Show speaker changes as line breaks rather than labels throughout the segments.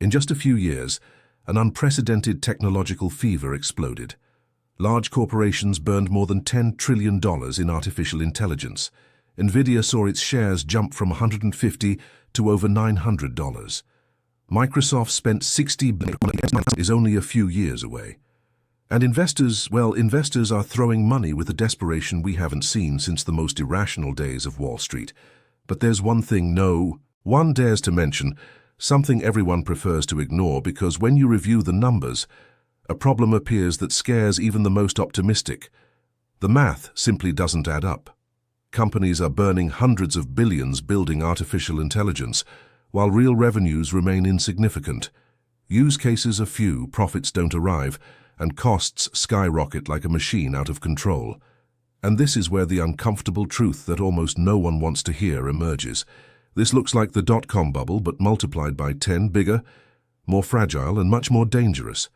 In just a few years, an unprecedented technological fever exploded. Large corporations burned more than $10 trillion in artificial intelligence. Nvidia saw its shares jump from $150 to over $900. Microsoft spent $60 billion is only a few years away. And investors are throwing money with a desperation we haven't seen since the most irrational days of Wall Street. But there's one thing no one dares to mention, something everyone prefers to ignore, because when you review the numbers, a problem appears that scares even the most optimistic. The math simply doesn't add up. Companies are burning hundreds of billions building artificial intelligence, while real revenues remain insignificant. Use cases are few, profits don't arrive, and costs skyrocket like a machine out of control. And this is where the uncomfortable truth that almost no one wants to hear emerges. This looks like the dot-com bubble, but multiplied by 10, bigger, more fragile, and much more dangerous.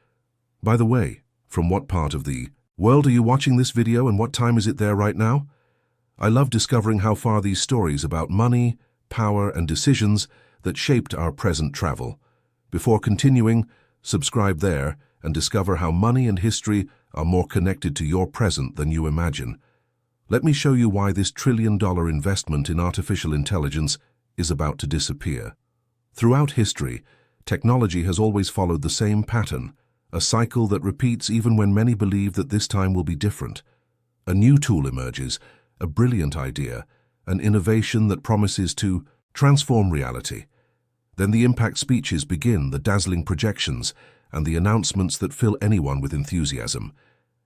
By the way, from what part of the world are you watching this video, and what time is it there right now? I love discovering how far these stories about money, power, and decisions that shaped our present travel. Before continuing, subscribe there and discover how money and history are more connected to your present than you imagine. Let me show you why this trillion-dollar investment in artificial intelligence is about to disappear. Throughout history, technology has always followed the same pattern, a cycle that repeats even when many believe that this time will be different. A new tool emerges, a brilliant idea, an innovation that promises to transform reality. Then the impact speeches begin, the dazzling projections, and the announcements that fill anyone with enthusiasm.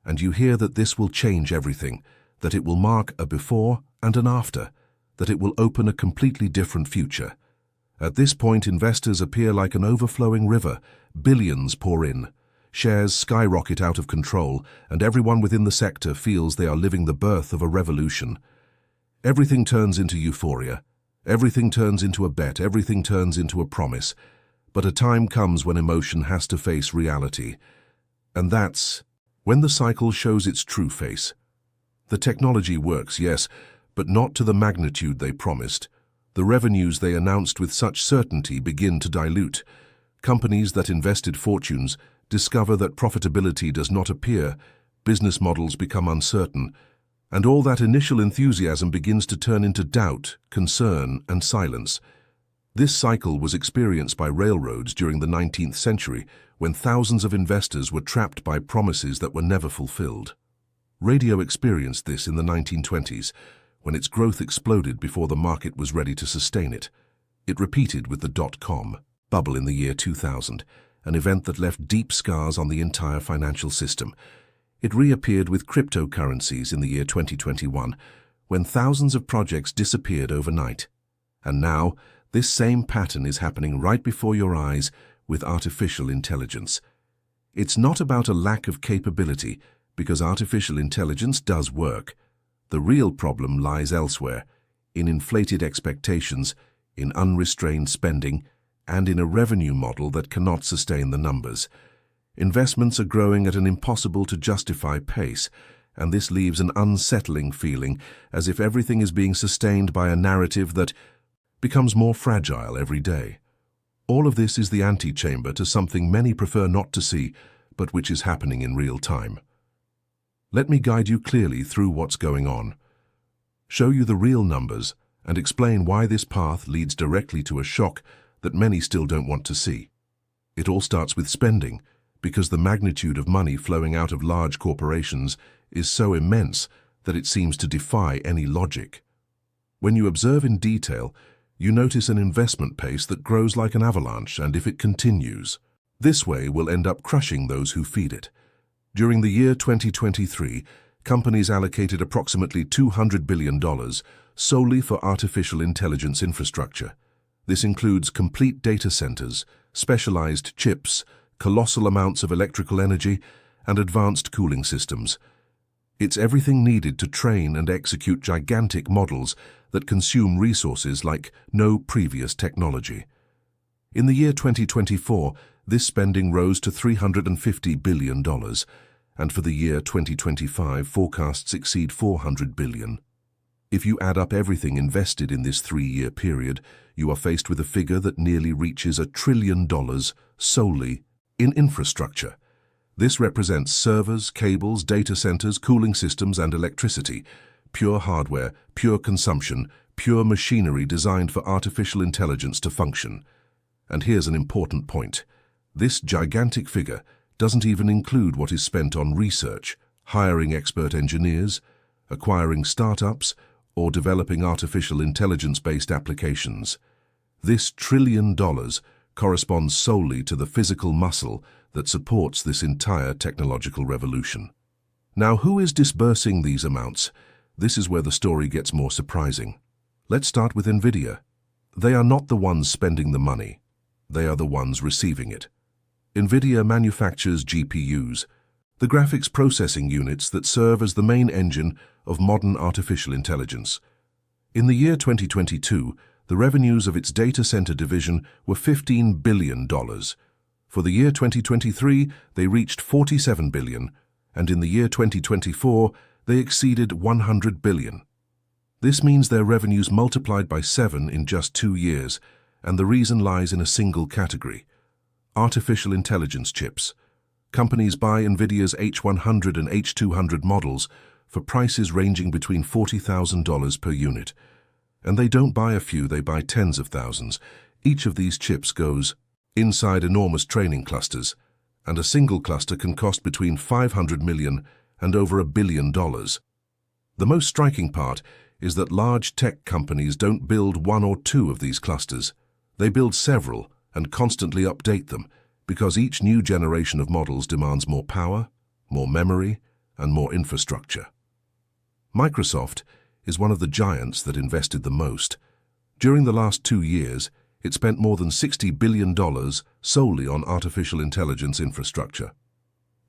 And you hear that this will change everything, that it will mark a before and an after, that it will open a completely different future. At this point, investors appear like an overflowing river. Billions pour in. Shares skyrocket out of control, and everyone within the sector feels they are living the birth of a revolution. Everything turns into euphoria. Everything turns into a bet. Everything turns into a promise. But a time comes when emotion has to face reality. And that's when the cycle shows its true face. The technology works, yes, but not to the magnitude they promised. The revenues they announced with such certainty begin to dilute. Companies that invested fortunes discover that profitability does not appear, business models become uncertain, and all that initial enthusiasm begins to turn into doubt, concern, and silence. This cycle was experienced by railroads during the 19th century, when thousands of investors were trapped by promises that were never fulfilled. Radio experienced this in the 1920s, when its growth exploded before the market was ready to sustain it. It repeated with the dot-com bubble in the year 2000, an event that left deep scars on the entire financial system. It reappeared with cryptocurrencies in the year 2021, when thousands of projects disappeared overnight. And now, this same pattern is happening right before your eyes with artificial intelligence. It's not about a lack of capability, because artificial intelligence does work. The real problem lies elsewhere, in inflated expectations, in unrestrained spending, and in a revenue model that cannot sustain the numbers. Investments are growing at an impossible-to-justify pace, and this leaves an unsettling feeling, as if everything is being sustained by a narrative that becomes more fragile every day. All of this is the antechamber to something many prefer not to see, but which is happening in real time. Let me guide you clearly through what's going on, show you the real numbers, and explain why this path leads directly to a shock that many still don't want to see. It all starts with spending, because the magnitude of money flowing out of large corporations is so immense that it seems to defy any logic. When you observe in detail, you notice an investment pace that grows like an avalanche, and if it continues, this way will end up crushing those who feed it. During the year 2023, companies allocated approximately $200 billion solely for artificial intelligence infrastructure. This includes complete data centers, specialized chips, colossal amounts of electrical energy, and advanced cooling systems. It's everything needed to train and execute gigantic models that consume resources like no previous technology. In the year 2024, this spending rose to $350 billion, and for the year 2025, forecasts exceed $400 billion. If you add up everything invested in this 3-year period, you are faced with a figure that nearly reaches $1 trillion solely in infrastructure. This represents servers, cables, data centers, cooling systems, and electricity. Pure hardware, pure consumption, pure machinery designed for artificial intelligence to function. And here's an important point. This gigantic figure doesn't even include what is spent on research, hiring expert engineers, acquiring startups, or developing artificial intelligence-based applications. This $1 trillion corresponds solely to the physical muscle that supports this entire technological revolution. Now, who is disbursing these amounts? This is where the story gets more surprising. Let's start with NVIDIA. They are not the ones spending the money. They are the ones receiving it. NVIDIA manufactures GPUs, the graphics processing units that serve as the main engine of modern artificial intelligence. In the year 2022, the revenues of its data center division were $15 billion. For the year 2023, they reached $47 billion, and in the year 2024, they exceeded $100 billion. This means their revenues multiplied by 7 in just 2 years, and the reason lies in a single category: artificial intelligence chips. Companies buy NVIDIA's H100 and H200 models for prices ranging between $40,000 per unit. And they don't buy a few, they buy tens of thousands. Each of these chips goes inside enormous training clusters, and a single cluster can cost between $500 million and over $1 billion. The most striking part is that large tech companies don't build 1 or 2 of these clusters. They build several and constantly update them, because each new generation of models demands more power, more memory, and more infrastructure. Microsoft is one of the giants that invested the most. During the last 2 years, it spent more than $60 billion solely on artificial intelligence infrastructure.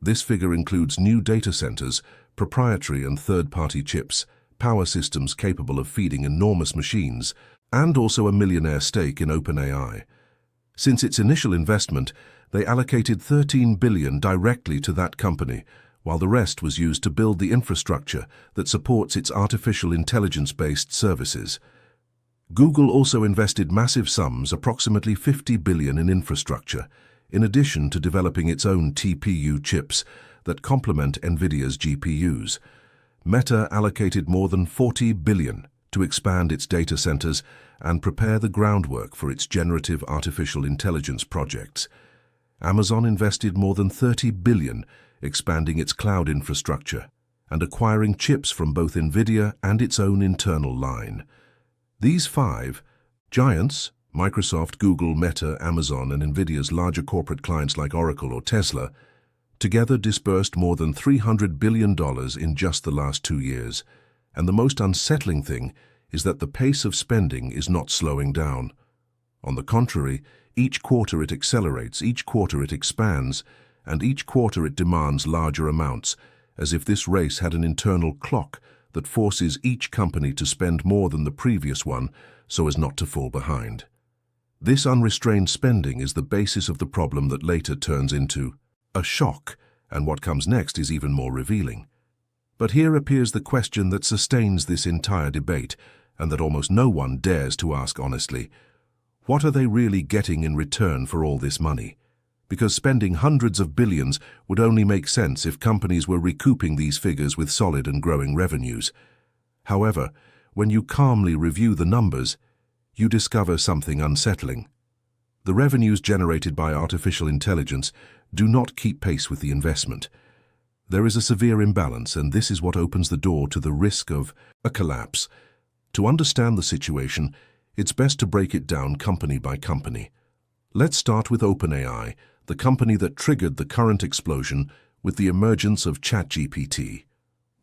This figure includes new data centers, proprietary and third-party chips, power systems capable of feeding enormous machines, and also a millionaire stake in OpenAI. Since its initial investment, they allocated $13 billion directly to that company, while the rest was used to build the infrastructure that supports its artificial intelligence-based services. Google also invested massive sums, approximately $50 billion, in infrastructure, in addition to developing its own TPU chips that complement NVIDIA's GPUs. Meta allocated more than $40 billion to expand its data centers and prepare the groundwork for its generative artificial intelligence projects. Amazon invested more than $30 billion expanding its cloud infrastructure and acquiring chips from both NVIDIA and its own internal line. These 5 giants, Microsoft, Google, Meta, Amazon, and NVIDIA's larger corporate clients like Oracle or Tesla, together disbursed more than $300 billion in just the last 2 years. And the most unsettling thing is that the pace of spending is not slowing down. On the contrary, each quarter it accelerates, each quarter it expands, and each quarter it demands larger amounts, as if this race had an internal clock that forces each company to spend more than the previous one so as not to fall behind. This unrestrained spending is the basis of the problem that later turns into a shock, and what comes next is even more revealing. But here appears the question that sustains this entire debate, and that almost no one dares to ask honestly. What are they really getting in return for all this money? Because spending hundreds of billions would only make sense if companies were recouping these figures with solid and growing revenues. However, when you calmly review the numbers, you discover something unsettling. The revenues generated by artificial intelligence do not keep pace with the investment. There is a severe imbalance, and this is what opens the door to the risk of a collapse. To understand the situation, it's best to break it down company by company. Let's start with OpenAI, the company that triggered the current explosion with the emergence of ChatGPT.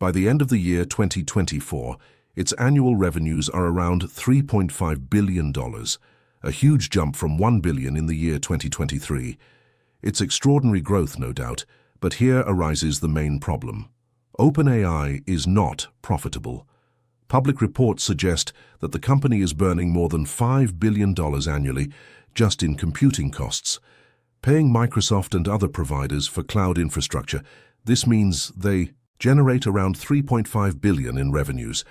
By the end of the year 2024, its annual revenues are around $3.5 billion, a huge jump from $1 billion in the year 2023. It's extraordinary growth, no doubt, but here arises the main problem. OpenAI is not profitable. Public reports suggest that the company is burning more than $5 billion annually just in computing costs. Paying Microsoft and other providers for cloud infrastructure, this means they generate around $3.5 billion in revenues,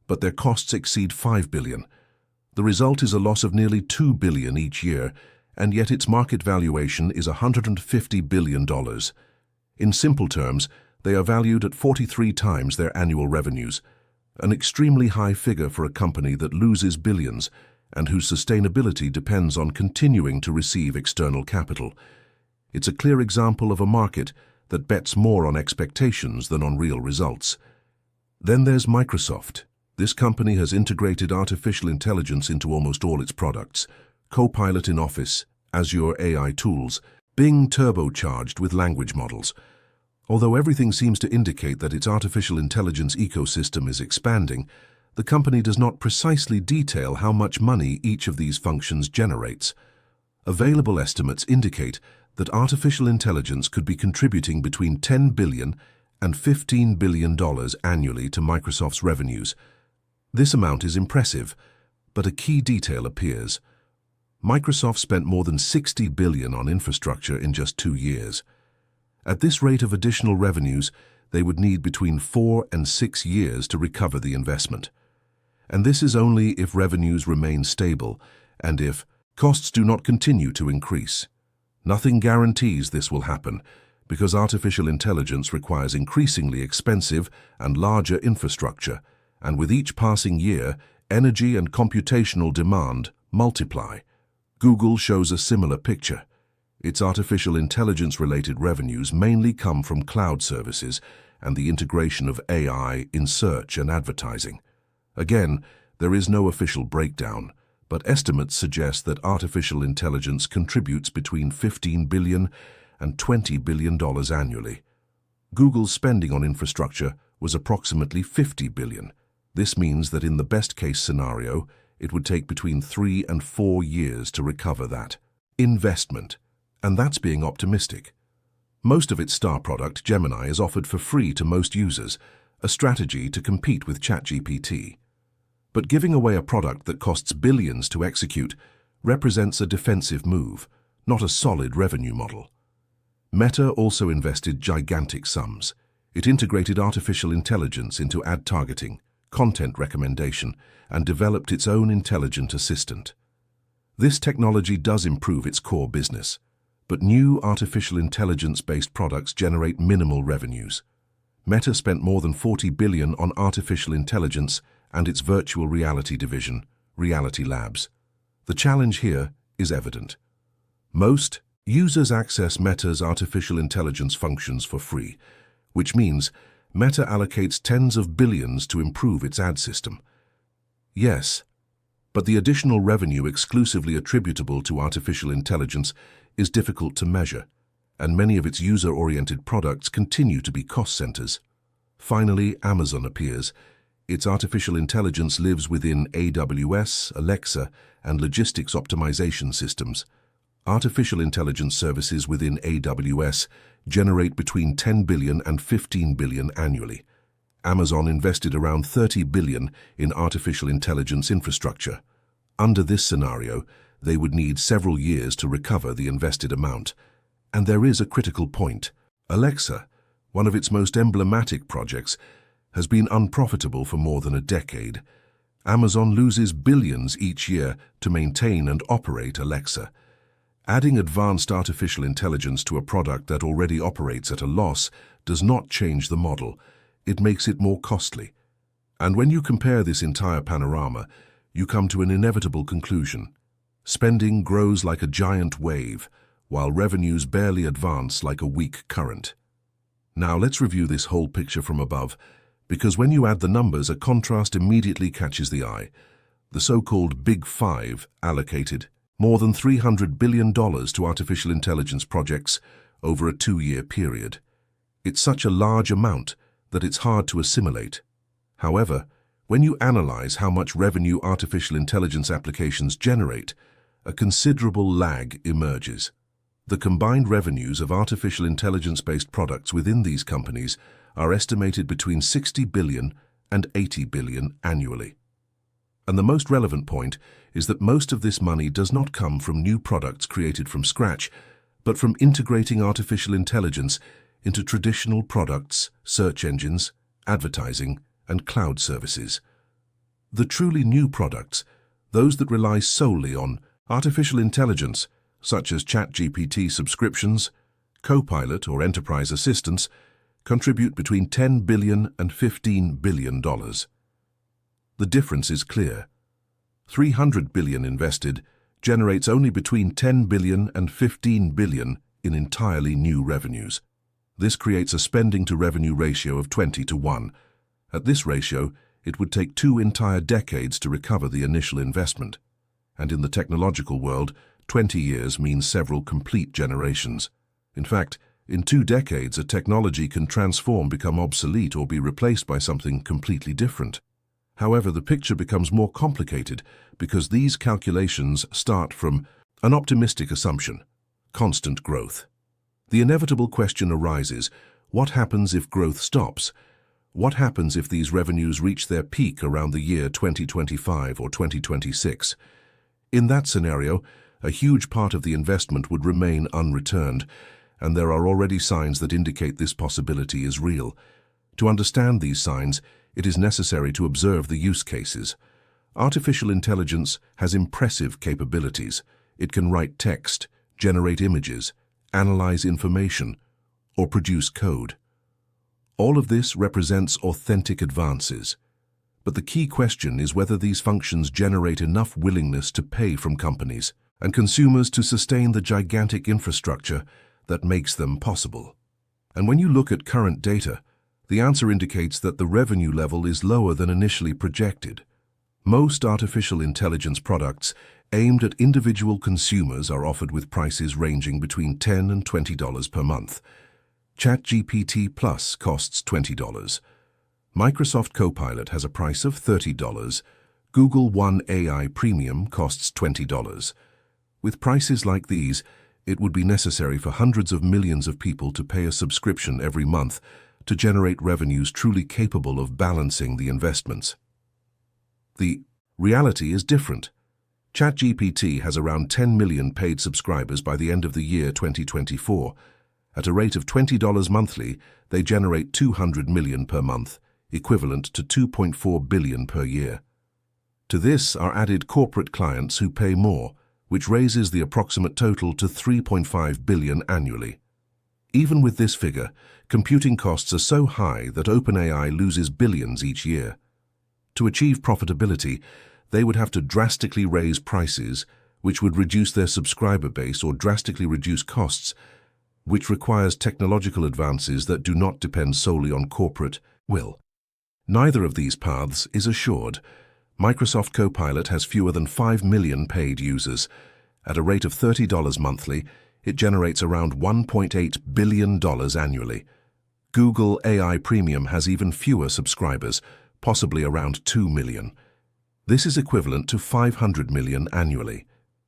but their costs exceed 5 billion. The result is a loss of nearly 2 billion each year, and yet its market valuation is $150 billion. In simple terms, they are valued at 43 times their annual revenues, an extremely high figure for a company that loses billions and whose sustainability depends on continuing to receive external capital. It's a clear example of a market that bets more on expectations than on real results. Then there's Microsoft. This company has integrated artificial intelligence into almost all its products: Copilot in Office, Azure AI tools, Bing turbocharged with language models. Although everything seems to indicate that its artificial intelligence ecosystem is expanding, the company does not precisely detail how much money each of these functions generates. Available estimates indicate that artificial intelligence could be contributing between $10 billion and $15 billion annually to Microsoft's revenues. This amount is impressive, but a key detail appears. Microsoft spent more than $60 billion on infrastructure in just 2 years. At this rate of additional revenues, they would need between 4 and 6 years to recover the investment. And this is only if revenues remain stable and if costs do not continue to increase. Nothing guarantees this will happen, because artificial intelligence requires increasingly expensive and larger infrastructure, and with each passing year, energy and computational demand multiply. Google shows a similar picture. Its artificial intelligence-related revenues mainly come from cloud services and the integration of AI in search and advertising. Again, there is no official breakdown, but estimates suggest that artificial intelligence contributes between $15 billion and $20 billion annually. Google's spending on infrastructure was approximately $50 billion. This means that in the best-case scenario, it would take between 3 and 4 years to recover that investment, and that's being optimistic. Most of its star product, Gemini, is offered for free to most users, a strategy to compete with ChatGPT. But giving away a product that costs billions to execute represents a defensive move, not a solid revenue model. Meta also invested gigantic sums. It integrated artificial intelligence into ad targeting, content recommendation, and developed its own intelligent assistant. This technology does improve its core business, but new artificial intelligence-based products generate minimal revenues. Meta spent more than $40 billion on artificial intelligence and its virtual reality division, Reality Labs. The challenge here is evident. Most users access Meta's artificial intelligence functions for free, which means Meta allocates tens of billions to improve its ad system. Yes, but the additional revenue exclusively attributable to artificial intelligence is difficult to measure, and many of its user-oriented products continue to be cost centers. Finally, Amazon appears. Its artificial intelligence lives within AWS, Alexa, and logistics optimization systems. Artificial intelligence services within AWS generate between $10 billion and $15 billion annually. Amazon invested around $30 billion in artificial intelligence infrastructure. Under this scenario, they would need several years to recover the invested amount. And there is a critical point. Alexa, one of its most emblematic projects, has been unprofitable for more than a decade. Amazon loses billions each year to maintain and operate Alexa. Adding advanced artificial intelligence to a product that already operates at a loss does not change the model. It makes it more costly. And when you compare this entire panorama, you come to an inevitable conclusion. Spending grows like a giant wave, while revenues barely advance like a weak current. Now let's review this whole picture from above, because when you add the numbers, a contrast immediately catches the eye. The so-called Big Five allocated more than $300 billion to artificial intelligence projects over a 2-year period. It's such a large amount that it's hard to assimilate. However, when you analyze how much revenue artificial intelligence applications generate, a considerable lag emerges. The combined revenues of artificial intelligence-based products within these companies are estimated between $60 billion and $80 billion annually. And the most relevant point is that most of this money does not come from new products created from scratch, but from integrating artificial intelligence into traditional products, search engines, advertising, and cloud services. The truly new products, those that rely solely on artificial intelligence, such as ChatGPT subscriptions, Copilot or enterprise assistants, contribute between $10 billion and $15 billion. The difference is clear. $300 billion invested generates only between $10 billion and $15 billion in entirely new revenues. This creates a spending-to-revenue ratio of 20 to 1. At this ratio, it would take 2 entire decades to recover the initial investment. And in the technological world, 20 years means several complete generations. In fact, in 2 decades, a technology can transform, become obsolete, or be replaced by something completely different. However, the picture becomes more complicated because these calculations start from an optimistic assumption: constant growth. The inevitable question arises: what happens if growth stops? What happens if these revenues reach their peak around the year 2025 or 2026? In that scenario, a huge part of the investment would remain unreturned, and there are already signs that indicate this possibility is real. To understand these signs, it is necessary to observe the use cases. Artificial intelligence has impressive capabilities. It can write text, generate images, analyze information, or produce code. All of this represents authentic advances. But the key question is whether these functions generate enough willingness to pay from companies and consumers to sustain the gigantic infrastructure that makes them possible. And when you look at current data, the answer indicates that the revenue level is lower than initially projected. Most artificial intelligence products aimed at individual consumers are offered with prices ranging between $10 and $20 per month. ChatGPT Plus costs $20. Microsoft Copilot has a price of $30. Google One AI Premium costs $20. With prices like these, it would be necessary for hundreds of millions of people to pay a subscription every month to generate revenues truly capable of balancing the investments. The reality is different. ChatGPT has around 10 million paid subscribers by the end of the year 2024. At a rate of $20 monthly, they generate 200 million per month, equivalent to 2.4 billion per year. To this are added corporate clients who pay more, which raises the approximate total to 3.5 billion annually. Even with this figure, computing costs are so high that OpenAI loses billions each year. To achieve profitability, they would have to drastically raise prices, which would reduce their subscriber base, or drastically reduce costs, which requires technological advances that do not depend solely on corporate will. Neither of these paths is assured. Microsoft Copilot has fewer than 5 million paid users. At a rate of $30 monthly, it generates around $1.8 billion annually. Google AI Premium has even fewer subscribers, possibly around 2 million. This is equivalent to 500 million annually.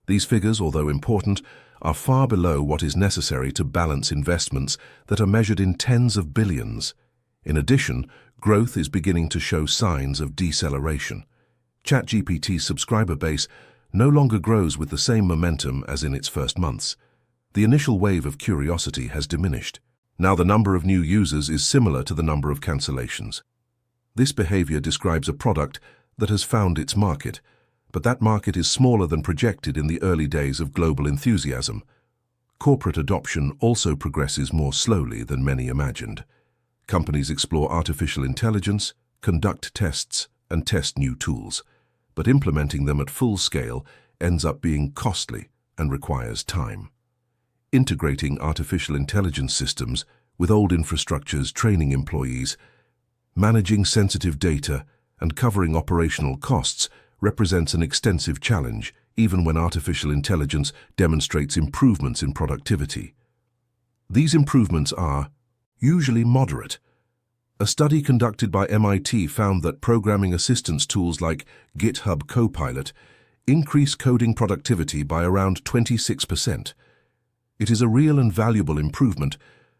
These figures, although important, are far below what is necessary to balance investments that are measured in tens of billions. In addition, growth is beginning to show signs of deceleration. ChatGPT's subscriber base no longer grows with the same momentum as in its first months. The initial wave of curiosity has diminished. Now the number of new users is similar to the number of cancellations. This behavior describes a product that has found its market, but that market is smaller than projected in the early days of global enthusiasm. Corporate adoption also progresses more slowly than many imagined. Companies explore artificial intelligence, conduct tests, and test new tools, but implementing them at full scale ends up being costly and requires time. Integrating artificial intelligence systems with old infrastructures, training employees, managing sensitive data, and covering operational costs represents an extensive challenge, even when artificial intelligence demonstrates improvements in productivity. These improvements are usually moderate. A study conducted by MIT found that programming assistance tools like GitHub Copilot increase coding productivity by around 26%. It is a real and valuable improvement,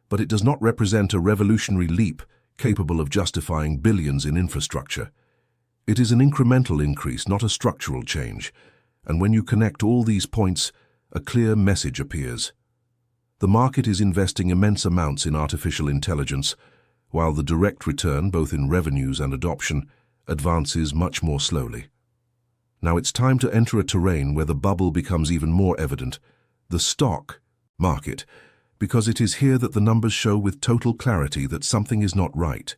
but it does not represent a revolutionary leap capable of justifying billions in infrastructure. It is an incremental increase, not a structural change, and when you connect all these points, a clear message appears. The market is investing immense amounts in artificial intelligence, while the direct return, both in revenues and adoption, advances much more slowly. Now it's time to enter a terrain where the bubble becomes even more evident, the stock market, because it is here that the numbers show with total clarity that something is not right.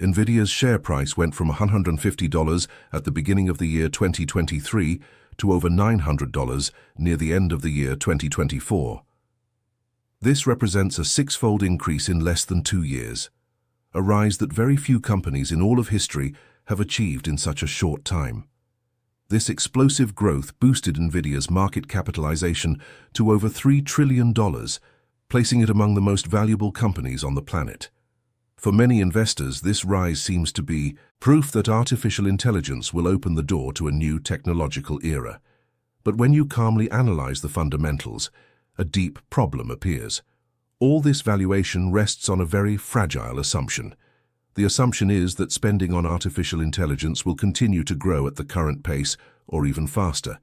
Nvidia's share price went from $150 at the beginning of the year 2023 to over $900 near the end of the year 2024. This represents a six-fold increase in less than 2 years, a rise that very few companies in all of history have achieved in such a short time. This explosive growth boosted Nvidia's market capitalization to over $3 trillion, placing it among the most valuable companies on the planet. For many investors, this rise seems to be proof that artificial intelligence will open the door to a new technological era. But when you calmly analyze the fundamentals, a deep problem appears. All this valuation rests on a very fragile assumption. The assumption is that spending on artificial intelligence will continue to grow at the current pace or even faster,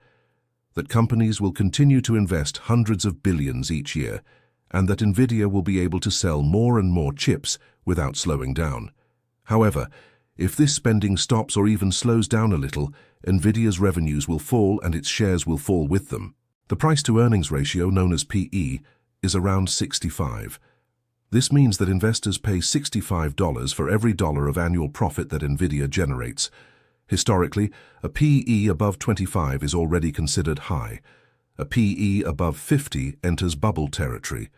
that companies will continue to invest hundreds of billions each year, and that Nvidia will be able to sell more and more chips without slowing down. However, if this spending stops or even slows down a little, Nvidia's revenues will fall and its shares will fall with them. The price-to-earnings ratio, known as PE, is around 65. This means that investors pay $65 for every dollar of annual profit that Nvidia generates. Historically, a PE above 25 is already considered high. A PE above 50 enters bubble territory.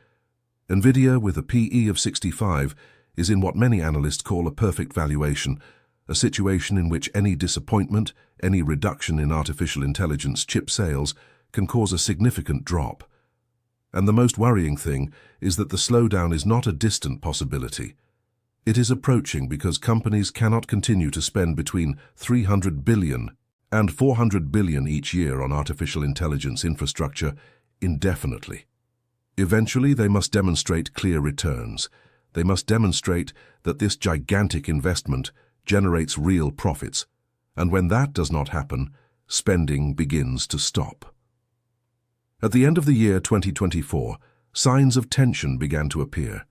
Nvidia, with a PE of 65, is in what many analysts call a perfect valuation, a situation in which any disappointment, any reduction in artificial intelligence chip sales can cause a significant drop. And the most worrying thing is that the slowdown is not a distant possibility. It is approaching because companies cannot continue to spend between $300 billion and $400 billion each year on artificial intelligence infrastructure indefinitely. Eventually, they must demonstrate clear returns. They must demonstrate that this gigantic investment generates real profits. And when that does not happen, spending begins to stop. At the end of the year 2024, signs of tension began to appear.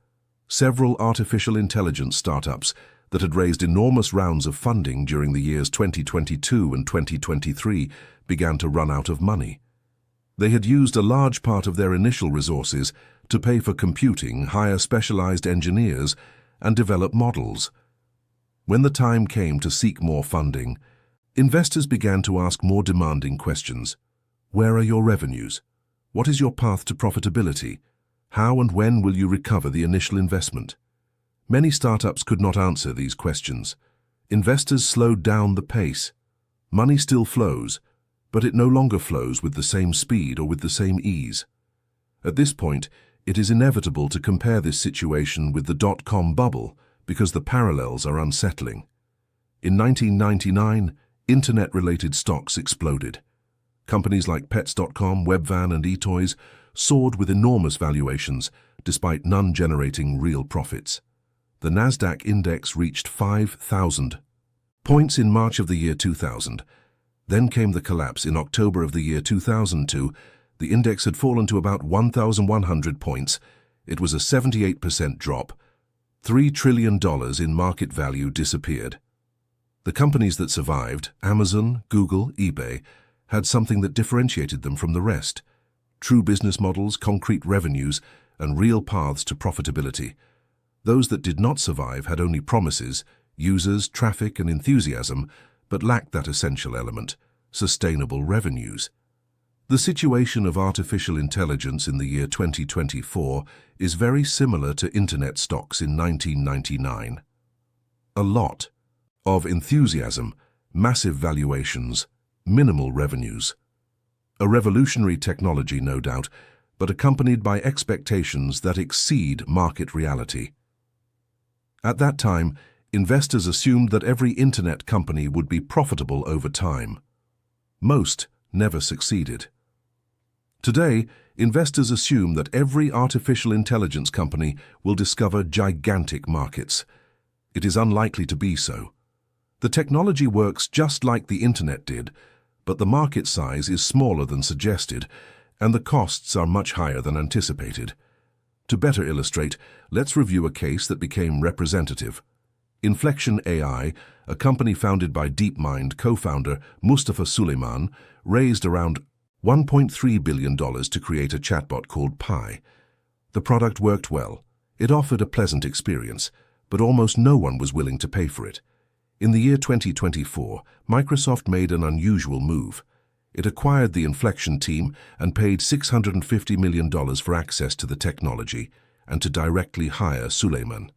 Several artificial intelligence startups that had raised enormous rounds of funding during the years 2022 and 2023 began to run out of money. They had used a large part of their initial resources to pay for computing, hire specialized engineers, and develop models. When the time came to seek more funding, investors began to ask more demanding questions. Where are your revenues? What is your path to profitability? How and when will you recover the initial investment? Many startups could not answer these questions. Investors slowed down the pace. Money still flows, but it no longer flows with the same speed or with the same ease. At this point, it is inevitable to compare this situation with the dot-com bubble because the parallels are unsettling. In 1999, internet-related stocks exploded. Companies like Pets.com, Webvan, and eToys soared with enormous valuations, despite none generating real profits. The Nasdaq index reached 5,000 points in March of the year 2000. Then came the collapse in October of the year 2002. The index had fallen to about 1,100 points. It was a 78% drop. $3 trillion in market value disappeared. The companies that survived, Amazon, Google, eBay, had something that differentiated them from the rest: true business models, concrete revenues, and real paths to profitability. Those that did not survive had only promises, users, traffic, and enthusiasm, but lacked that essential element: sustainable revenues. The situation of artificial intelligence in the year 2024 is very similar to internet stocks in 1999. A lot of enthusiasm, massive valuations, minimal revenues. A revolutionary technology, no doubt, but accompanied by expectations that exceed market reality. At that time, investors assumed that every internet company would be profitable over time. Most never succeeded. Today, investors assume that every artificial intelligence company will discover gigantic markets. It is unlikely to be so. The technology works just like the internet did, but the market size is smaller than suggested, and the costs are much higher than anticipated. To better illustrate, let's review a case that became representative: Inflection AI, a company founded by DeepMind co-founder Mustafa Suleyman, raised around $1.3 billion to create a chatbot called Pi. The product worked well. It offered a pleasant experience, but almost no one was willing to pay for it. In the year 2024, Microsoft made an unusual move. It acquired the Inflection team and paid $650 million for access to the technology and to directly hire Suleyman.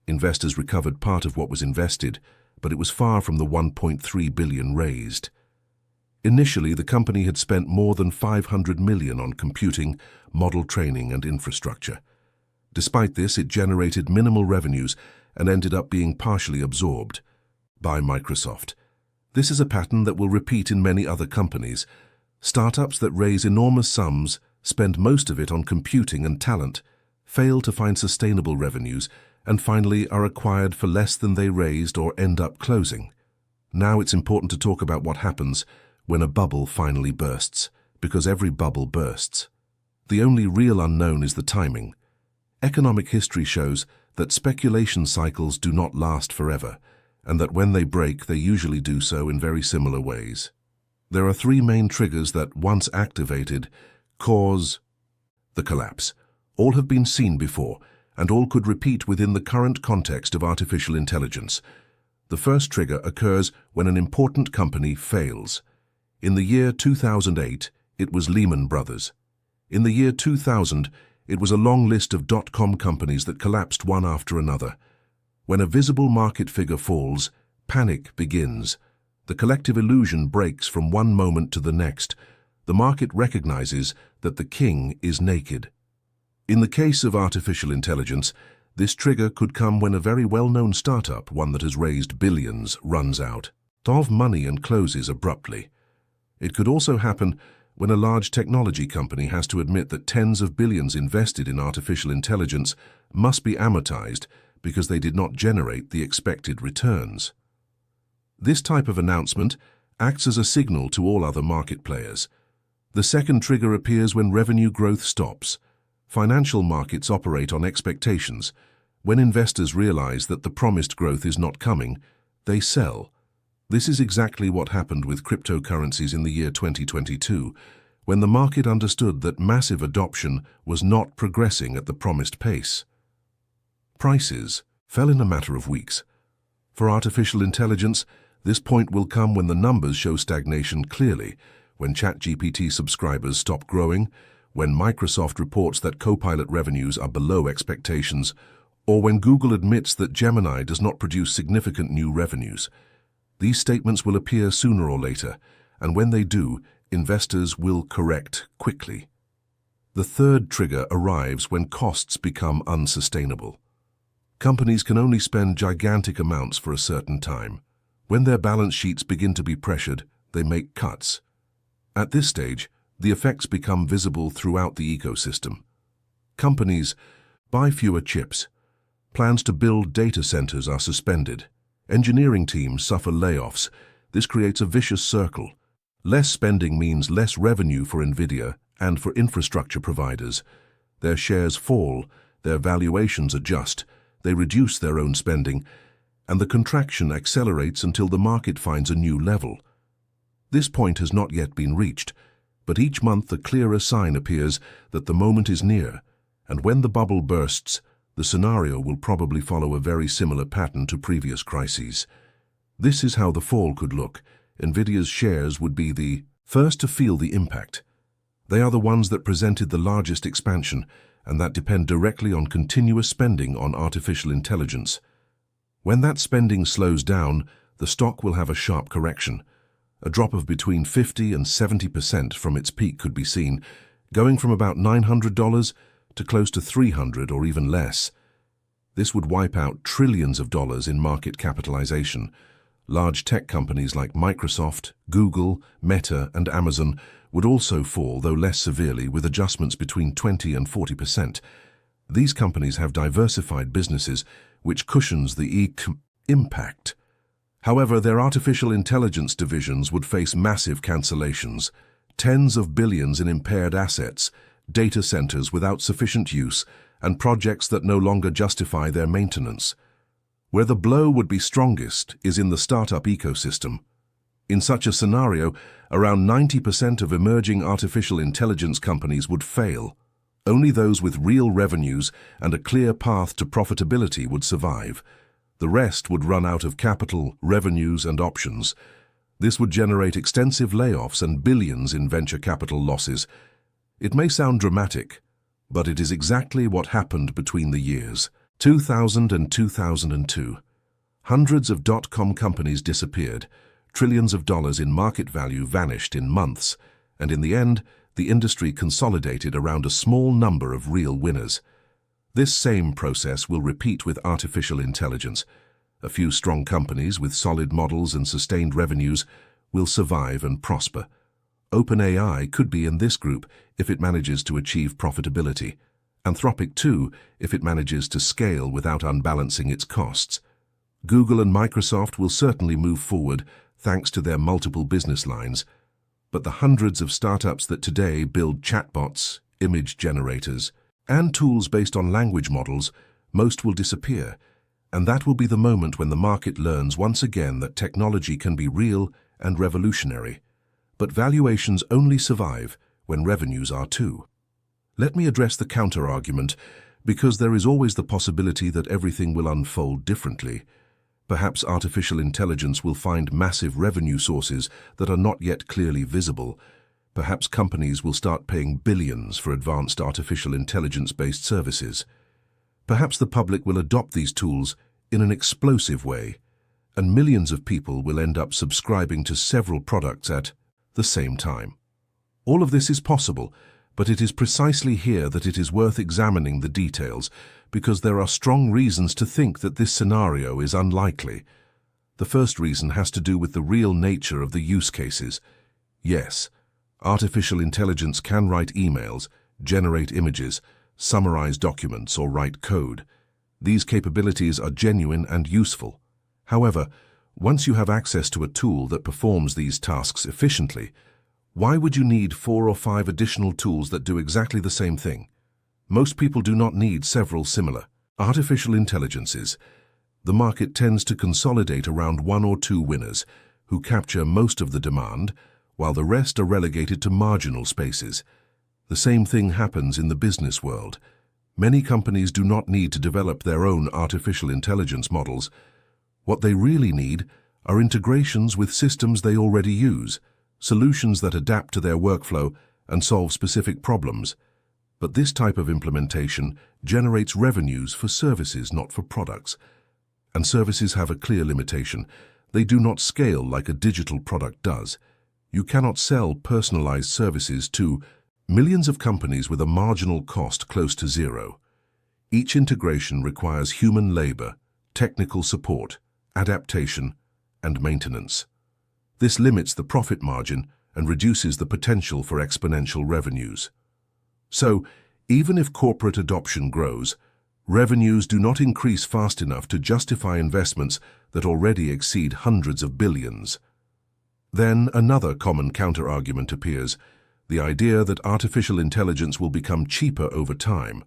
Investors recovered part of what was invested, but it was far from the $1.3 billion raised. Initially, the company had spent more than $500 million on computing, model training, and infrastructure. Despite this, it generated minimal revenues and ended up being partially absorbed by Microsoft. This is a pattern that will repeat in many other companies. Startups that raise enormous sums, spend most of it on computing and talent, fail to find sustainable revenues, and finally are acquired for less than they raised or end up closing. Now it's important to talk about what happens when a bubble finally bursts, because every bubble bursts. The only real unknown is the timing. Economic history shows that speculation cycles do not last forever, and that when they break, they usually do so in very similar ways. There are three main triggers that, once activated, cause the collapse. All have been seen before, and all could repeat within the current context of artificial intelligence. The first trigger occurs when an important company fails. In the year 2008, it was Lehman Brothers. In the year 2000, it was a long list of dot-com companies that collapsed one after another. When a visible market figure falls, panic begins. The collective illusion breaks from one moment to the next. The market recognizes that the king is naked. In the case of artificial intelligence, this trigger could come when a very well-known startup, one that has raised billions, runs out of money and closes abruptly. It could also happen when a large technology company has to admit that tens of billions invested in artificial intelligence must be amortized because they did not generate the expected returns. This type of announcement acts as a signal to all other market players. The second trigger appears when revenue growth stops. Financial markets operate on expectations. When investors realize that the promised growth is not coming, they sell. This is exactly what happened with cryptocurrencies in the year 2022, when the market understood that massive adoption was not progressing at the promised pace. Prices fell in a matter of weeks. For artificial intelligence, this point will come when the numbers show stagnation clearly, when ChatGPT subscribers stop growing, when Microsoft reports that Copilot revenues are below expectations, or when Google admits that Gemini does not produce significant new revenues. These statements will appear sooner or later, and when they do, investors will correct quickly. The third trigger arrives when costs become unsustainable. Companies can only spend gigantic amounts for a certain time. When their balance sheets begin to be pressured, they make cuts. At this stage, the effects become visible throughout the ecosystem. Companies buy fewer chips. Plans to build data centers are suspended. Engineering teams suffer layoffs. This creates a vicious circle. Less spending means less revenue for NVIDIA and for infrastructure providers. Their shares fall, their valuations adjust, they reduce their own spending, and the contraction accelerates until the market finds a new level. This point has not yet been reached, but each month a clearer sign appears that the moment is near, and when the bubble bursts, the scenario will probably follow a very similar pattern to previous crises. This is how the fall could look. NVIDIA's shares would be the first to feel the impact. They are the ones that presented the largest expansion, and that depend directly on continuous spending on artificial intelligence. When that spending slows down, the stock will have a sharp correction. A drop of between 50 and 70% from its peak could be seen, going from about $900 to close to $300 or even less. This would wipe out trillions of dollars in market capitalization. Large tech companies like Microsoft, Google, Meta, and Amazon would also fall, though less severely, with adjustments between 20 and 40%. These companies have diversified businesses, which cushions the impact. However, their artificial intelligence divisions would face massive cancellations, tens of billions in impaired assets, data centers without sufficient use, and projects that no longer justify their maintenance. Where the blow would be strongest is in the startup ecosystem. In such a scenario, around 90% of emerging artificial intelligence companies would fail. Only those with real revenues and a clear path to profitability would survive. The rest would run out of capital, revenues, and options. This would generate extensive layoffs and billions in venture capital losses. It may sound dramatic, but it is exactly what happened between the years 2000 and 2002. Hundreds of dot-com companies disappeared, trillions of dollars in market value vanished in months, and in the end, the industry consolidated around a small number of real winners. This same process will repeat with artificial intelligence. A few strong companies with solid models and sustained revenues will survive and prosper. OpenAI could be in this group if it manages to achieve profitability. Anthropic too, if it manages to scale without unbalancing its costs. Google and Microsoft will certainly move forward thanks to their multiple business lines. But the hundreds of startups that today build chatbots, image generators, and tools based on language models, most will disappear. And that will be the moment when the market learns once again that technology can be real and revolutionary. But valuations only survive when revenues are too. Let me address the counter-argument, because there is always the possibility that everything will unfold differently. Perhaps artificial intelligence will find massive revenue sources that are not yet clearly visible. Perhaps companies will start paying billions for advanced artificial intelligence-based services. Perhaps the public will adopt these tools in an explosive way, and millions of people will end up subscribing to several products at the same time. All of this is possible, but it is precisely here that it is worth examining the details, because there are strong reasons to think that this scenario is unlikely. The first reason has to do with the real nature of the use cases. Yes, artificial intelligence can write emails, generate images, summarize documents, or write code. These capabilities are genuine and useful. However, once you have access to a tool that performs these tasks efficiently, why would you need 4 or 5 additional tools that do exactly the same thing? Most people do not need several similar artificial intelligences. The market tends to consolidate around 1 or 2 winners who capture most of the demand, while the rest are relegated to marginal spaces. The same thing happens in the business world. Many companies do not need to develop their own artificial intelligence models. What they really need are integrations with systems they already use, solutions that adapt to their workflow and solve specific problems. But this type of implementation generates revenues for services, not for products. And services have a clear limitation. They do not scale like a digital product does. You cannot sell personalized services to millions of companies with a marginal cost close to zero. Each integration requires human labor, technical support, adaptation, and maintenance. This limits the profit margin and reduces the potential for exponential revenues. So, even if corporate adoption grows, revenues do not increase fast enough to justify investments that already exceed hundreds of billions. Then another common counter-argument appears, the idea that artificial intelligence will become cheaper over time.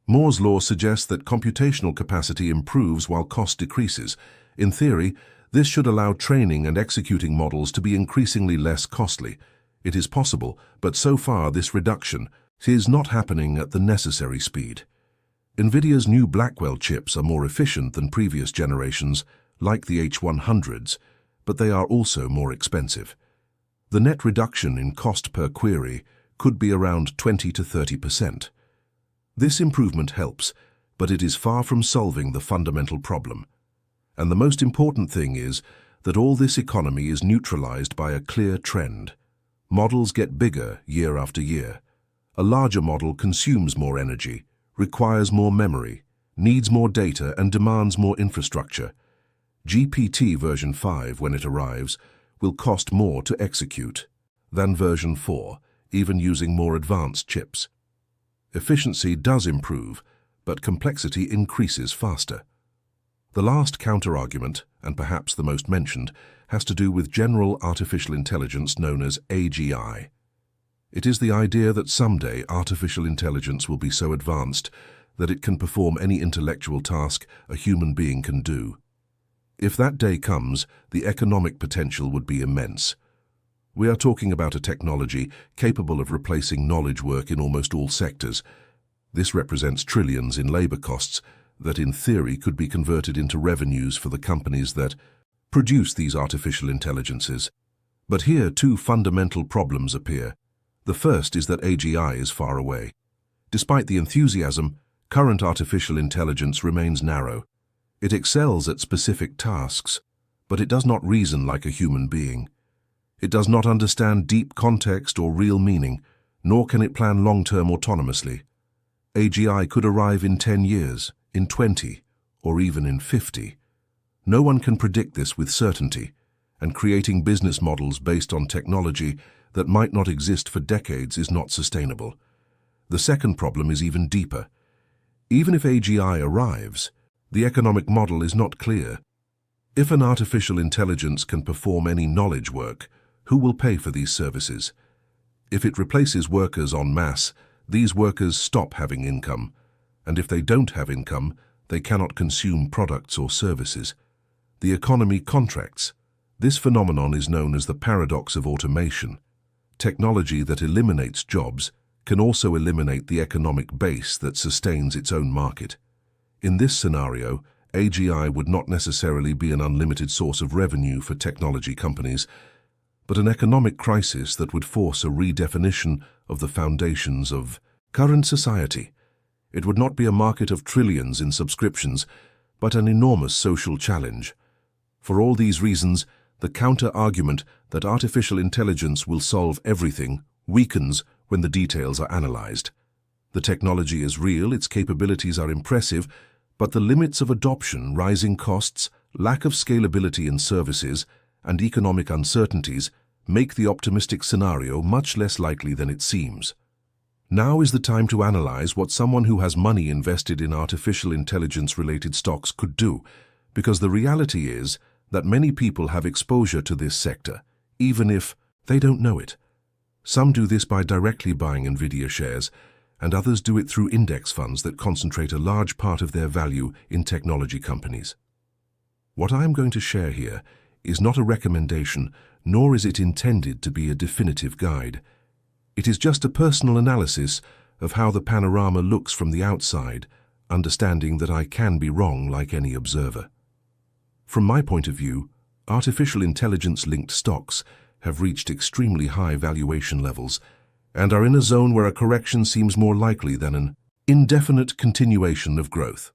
Moore's law suggests that computational capacity improves while cost decreases. In theory, this should allow training and executing models to be increasingly less costly. It is possible, but so far this reduction is not happening at the necessary speed. NVIDIA's new Blackwell chips are more efficient than previous generations, like the H100s, but they are also more expensive. The net reduction in cost per query could be around 20 to 30%. This improvement helps, but it is far from solving the fundamental problem. And the most important thing is that all this economy is neutralized by a clear trend. Models get bigger year after year. A larger model consumes more energy, requires more memory, needs more data, and demands more infrastructure. GPT version 5, when it arrives, will cost more to execute than version 4, even using more advanced chips. Efficiency does improve, but complexity increases faster. The last counter-argument, and perhaps the most mentioned, has to do with general artificial intelligence known as AGI. It is the idea that someday artificial intelligence will be so advanced that it can perform any intellectual task a human being can do. If that day comes, the economic potential would be immense. We are talking about a technology capable of replacing knowledge work in almost all sectors. This represents trillions in labor costs that in theory could be converted into revenues for the companies that produce these artificial intelligences. But here two fundamental problems appear. The first is that AGI is far away. Despite the enthusiasm, current artificial intelligence remains narrow. It excels at specific tasks, but it does not reason like a human being. It does not understand deep context or real meaning, nor can it plan long-term autonomously. AGI could arrive in 10 years, in 20, or even in 50. No one can predict this with certainty, and creating business models based on technology that might not exist for decades is not sustainable. The second problem is even deeper. Even if AGI arrives, the economic model is not clear. If an artificial intelligence can perform any knowledge work, who will pay for these services? If it replaces workers en masse, these workers stop having income, and if they don't have income, they cannot consume products or services. The economy contracts. This phenomenon is known as the paradox of automation. Technology that eliminates jobs can also eliminate the economic base that sustains its own market. In this scenario, AGI would not necessarily be an unlimited source of revenue for technology companies, but an economic crisis that would force a redefinition of the foundations of current society. It would not be a market of trillions in subscriptions, but an enormous social challenge. For all these reasons, the counter-argument that artificial intelligence will solve everything weakens when the details are analyzed. The technology is real, its capabilities are impressive, but the limits of adoption, rising costs, lack of scalability in services, and economic uncertainties make the optimistic scenario much less likely than it seems. Now is the time to analyze what someone who has money invested in artificial intelligence-related stocks could do, because the reality is that many people have exposure to this sector, even if they don't know it. Some do this by directly buying NVIDIA shares, and others do it through index funds that concentrate a large part of their value in technology companies. What I am going to share here is not a recommendation, nor is it intended to be a definitive guide. It is just a personal analysis of how the panorama looks from the outside, understanding that I can be wrong like any observer. From my point of view, artificial intelligence-linked stocks have reached extremely high valuation levels and are in a zone where a correction seems more likely than an indefinite continuation of growth.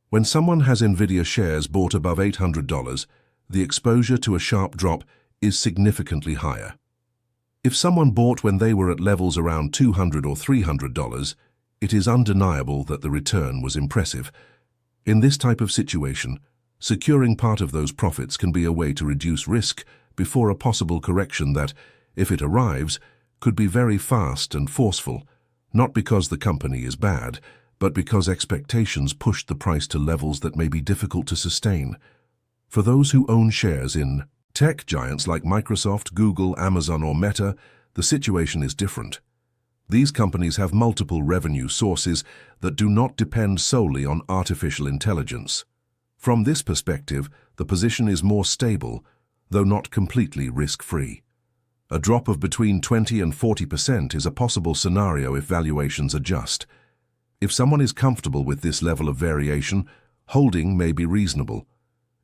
When someone has NVIDIA shares bought above $800, the exposure to a sharp drop is significantly higher. If someone bought when they were at levels around $200 or $300, it is undeniable that the return was impressive. In this type of situation, securing part of those profits can be a way to reduce risk before a possible correction that, if it arrives, could be very fast and forceful, not because the company is bad, but because expectations pushed the price to levels that may be difficult to sustain. For those who own shares in tech giants like Microsoft, Google, Amazon, or Meta, the situation is different. These companies have multiple revenue sources that do not depend solely on artificial intelligence. From this perspective, the position is more stable, though not completely risk-free. A drop of between 20 and 40% is a possible scenario if valuations adjust. If someone is comfortable with this level of variation, holding may be reasonable.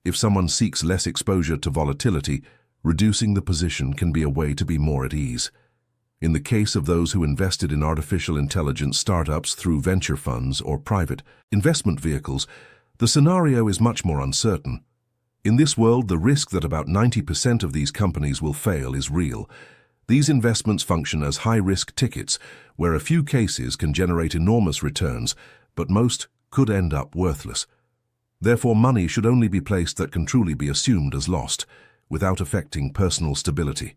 If someone seeks less exposure to volatility, reducing the position can be a way to be more at ease. In the case of those who invested in artificial intelligence startups through venture funds or private investment vehicles, the scenario is much more uncertain. In this world, the risk that about 90% of these companies will fail is real. These investments function as high-risk tickets, where a few cases can generate enormous returns, but most could end up worthless. Therefore, money should only be placed that can truly be assumed as lost, without affecting personal stability.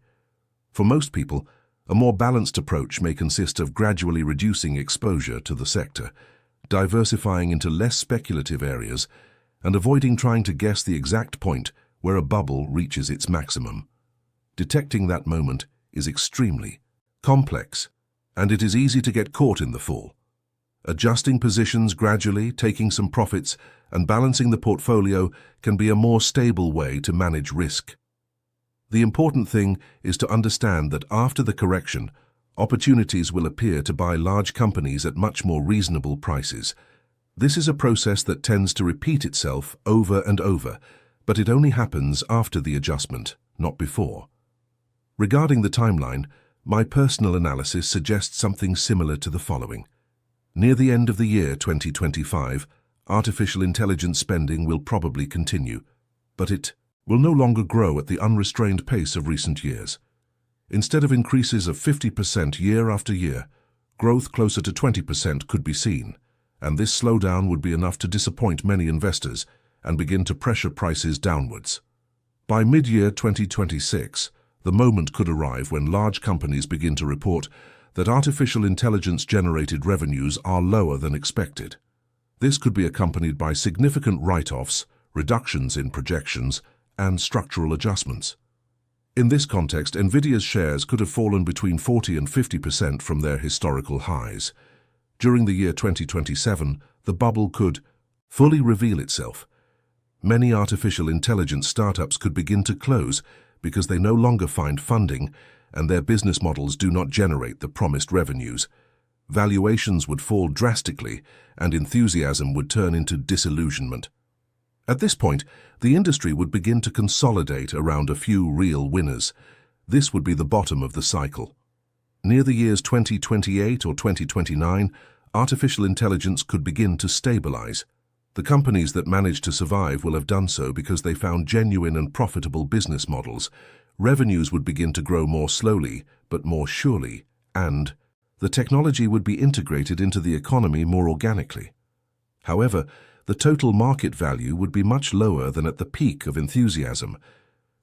For most people, a more balanced approach may consist of gradually reducing exposure to the sector, diversifying into less speculative areas, and avoiding trying to guess the exact point where a bubble reaches its maximum. Detecting that moment is extremely complex, and it is easy to get caught in the fall. Adjusting positions gradually, taking some profits, and balancing the portfolio can be a more stable way to manage risk. The important thing is to understand that after the correction, opportunities will appear to buy large companies at much more reasonable prices. This is a process that tends to repeat itself over and over, but it only happens after the adjustment, not before. Regarding the timeline, my personal analysis suggests something similar to the following. Near the end of the year 2025, artificial intelligence spending will probably continue, but it will no longer grow at the unrestrained pace of recent years. Instead of increases of 50% year after year, growth closer to 20% could be seen, and this slowdown would be enough to disappoint many investors and begin to pressure prices downwards. By mid-year 2026, the moment could arrive when large companies begin to report that artificial intelligence-generated revenues are lower than expected. This could be accompanied by significant write-offs, reductions in projections, and structural adjustments. In this context, Nvidia's shares could have fallen between 40% and 50% from their historical highs. During the year 2027, the bubble could fully reveal itself. Many artificial intelligence startups could begin to close because they no longer find funding and their business models do not generate the promised revenues. Valuations would fall drastically and enthusiasm would turn into disillusionment. At this point, the industry would begin to consolidate around a few real winners. This would be the bottom of the cycle. Near the years 2028 or 2029, artificial intelligence could begin to stabilize. The companies that manage to survive will have done so because they found genuine and profitable business models. Revenues would begin to grow more slowly, but more surely, and the technology would be integrated into the economy more organically. However, the total market value would be much lower than at the peak of enthusiasm.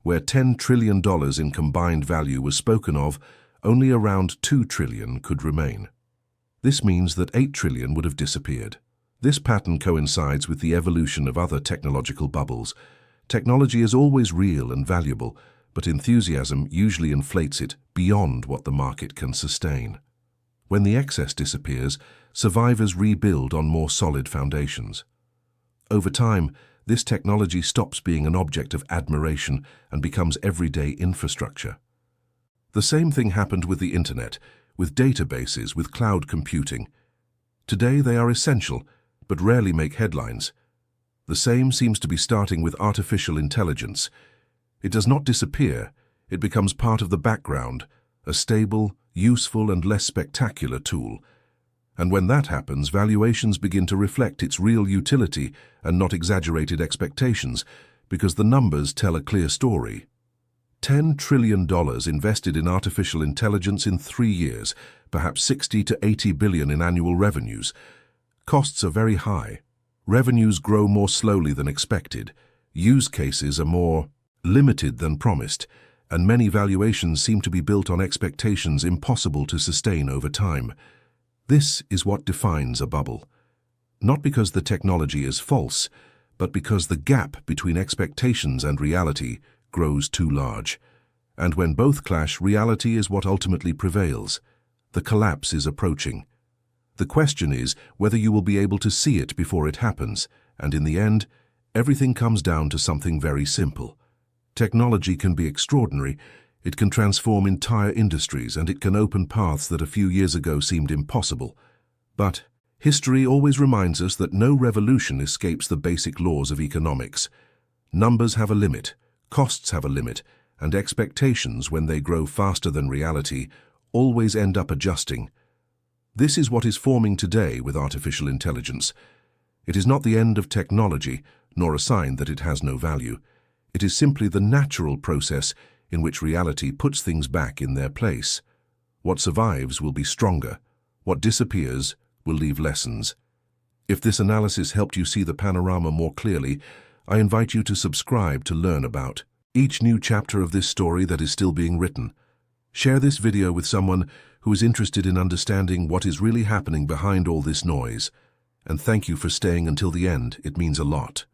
Where $10 trillion in combined value was spoken of, only around $2 trillion could remain. This means that $8 trillion would have disappeared. This pattern coincides with the evolution of other technological bubbles. Technology is always real and valuable, but enthusiasm usually inflates it beyond what the market can sustain. When the excess disappears, survivors rebuild on more solid foundations. Over time, this technology stops being an object of admiration and becomes everyday infrastructure. The same thing happened with the internet, with databases, with cloud computing. Today they are essential, but rarely make headlines. The same seems to be starting with artificial intelligence. It does not disappear, it becomes part of the background, a stable, useful and less spectacular tool. And when that happens, valuations begin to reflect its real utility and not exaggerated expectations, because the numbers tell a clear story. $10 trillion invested in artificial intelligence in 3 years, perhaps 60 to 80 billion in annual revenues. Costs are very high. Revenues grow more slowly than expected. Use cases are more limited than promised, and many valuations seem to be built on expectations impossible to sustain over time. This is what defines a bubble. Not because the technology is false, but because the gap between expectations and reality grows too large. And when both clash, reality is what ultimately prevails. The collapse is approaching. The question is whether you will be able to see it before it happens, and in the end, everything comes down to something very simple. Technology can be extraordinary, it can transform entire industries, and it can open paths that a few years ago seemed impossible. But history always reminds us that no revolution escapes the basic laws of economics. Numbers have a limit, costs have a limit, and expectations, when they grow faster than reality, always end up adjusting. This is what is forming today with artificial intelligence. It is not the end of technology, nor a sign that it has no value. It is simply the natural process in which reality puts things back in their place. What survives will be stronger. What disappears will leave lessons. If this analysis helped you see the panorama more clearly, I invite you to subscribe to learn about each new chapter of this story that is still being written. Share this video with someone who is interested in understanding what is really happening behind all this noise. And thank you for staying until the end. It means a lot.